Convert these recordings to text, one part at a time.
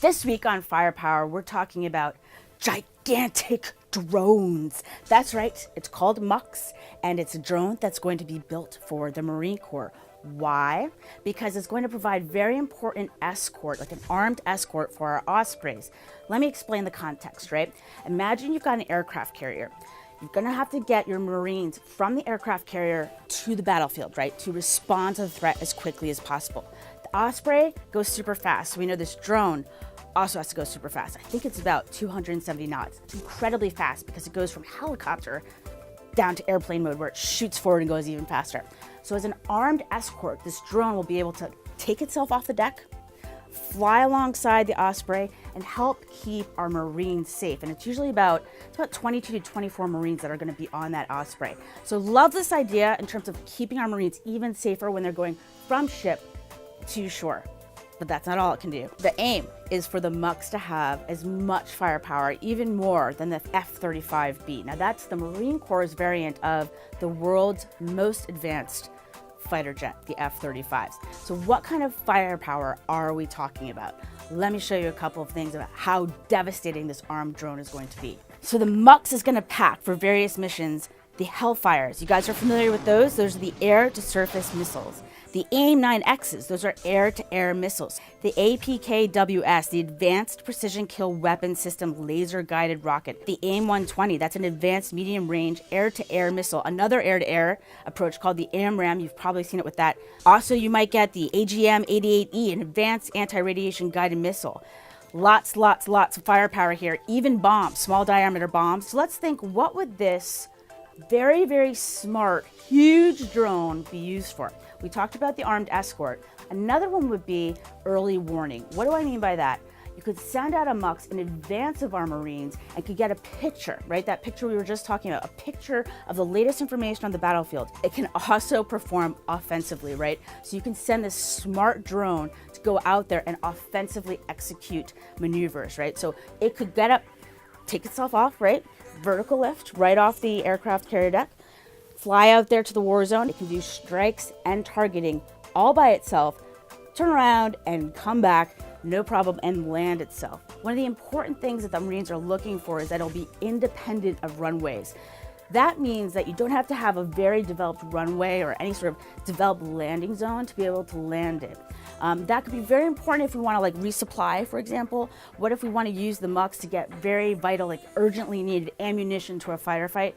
This week on Firepower, we're talking about gigantic drones. That's right, it's called MUX, and it's a drone that's going to be built for the Marine Corps. Why? Because it's going to provide very important escort, like an armed escort for our Ospreys. Let me explain the context, right? Imagine you've got an aircraft carrier. You're gonna have to get your Marines from the aircraft carrier to the battlefield, right? To respond to the threat as quickly as possible. The Osprey goes super fast, so we know this drone also has to go super fast. I think it's about 270 knots. It's incredibly fast because it goes from helicopter down to airplane mode where it shoots forward and goes even faster. So as an armed escort, this drone will be able to take itself off the deck, fly alongside the Osprey, and help keep our Marines safe. And it's usually about 22 to 24 Marines that are going to be on that Osprey. So love this idea in terms of keeping our Marines even safer when they're going from ship to shore. But that's not all it can do. The aim is for the MUX to have as much firepower, even more than the F-35B. Now that's the Marine Corps' variant of the world's most advanced fighter jet, the F-35s. So what kind of firepower are we talking about? Let me show you a couple of things about how devastating this armed drone is going to be. So the MUX is going to pack for various missions the Hellfires. You guys are familiar with those? Those are the air-to-surface missiles. The AIM-9Xs, those are air-to-air missiles. The APKWS, the Advanced Precision Kill Weapon System Laser-Guided Rocket. The AIM-120, that's an advanced medium-range air-to-air missile. Another air-to-air approach called the AMRAAM, you've probably seen it with that. Also, you might get the AGM-88E, an advanced anti-radiation guided missile. Lots of firepower here, even bombs, small diameter bombs. So let's think, what would this very, very smart, huge drone be used for? We talked about the armed escort. Another one would be early warning. What do I mean by that? You could send out a MUX in advance of our Marines and could get a picture, right? That picture we were just talking about, a picture of the latest information on the battlefield. It can also perform offensively, right? So you can send this smart drone to go out there and offensively execute maneuvers, right? So it could get up, take itself off, right? Vertical lift right off the aircraft carrier deck, fly out there to the war zone. It can do strikes and targeting all by itself, turn around and come back, no problem, and land itself. One of the important things that the Marines are looking for is that it'll be independent of runways. That means that you don't have to have a very developed runway or any sort of developed landing zone to be able to land it. That could be very important if we want to resupply, for example. What if we want to use the MUX to get very vital, urgently needed ammunition to a firefight?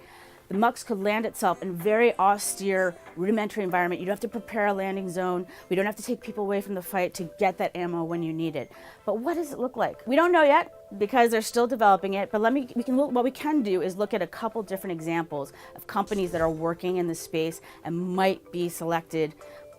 The MUX could land itself in a very austere, rudimentary environment. You don't have to prepare a landing zone. We don't have to take people away from the fight to get that ammo when you need it. But what does it look like? We don't know yet because they're still developing it. But what we can do is look at a couple different examples of companies that are working in this space and might be selected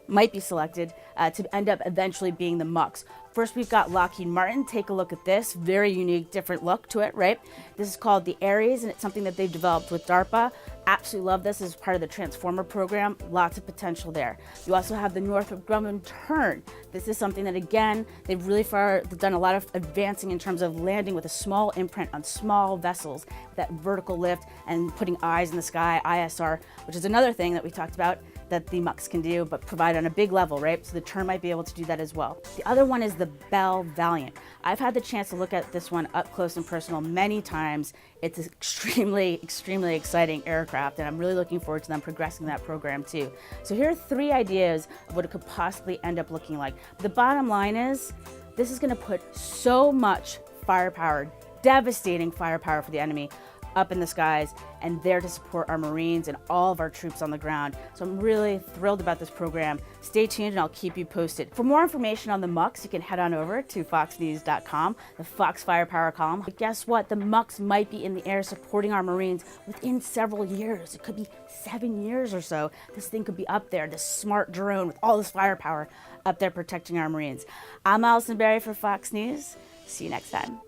to end up eventually being the MUX. First, we've got Lockheed Martin. Take a look at this. Very unique, different look to it, right? This is called the Ares, and it's something that they've developed with DARPA. Absolutely love this as part of the Transformer program. Lots of potential there. You also have the Northrop Grumman Tern. This is something that, again, they've done a lot of advancing in terms of landing with a small imprint on small vessels, that vertical lift, and putting eyes in the sky, ISR, which is another thing that we talked about that the MUX can do, but provide on a big level, right? So the Tern might be able to do that as well. The other one is the Bell Valiant. I've had the chance to look at this one up close and personal many times. It's an extremely exciting aircraft, and I'm really looking forward to them progressing that program too. So here are 3 ideas of what it could possibly end up looking like. The bottom line is, this is gonna put so much firepower, devastating firepower for the enemy, up in the skies and there to support our Marines and all of our troops on the ground. So I'm really thrilled about this program. Stay tuned and I'll keep you posted. For more information on the MUX, you can head on over to foxnews.com, the Fox Firepower column. But guess what? The MUX might be in the air supporting our Marines within several years. It could be 7 years or so. This thing could be up there, this smart drone with all this firepower up there protecting our Marines. I'm Allison Barrie for Fox News. See you next time.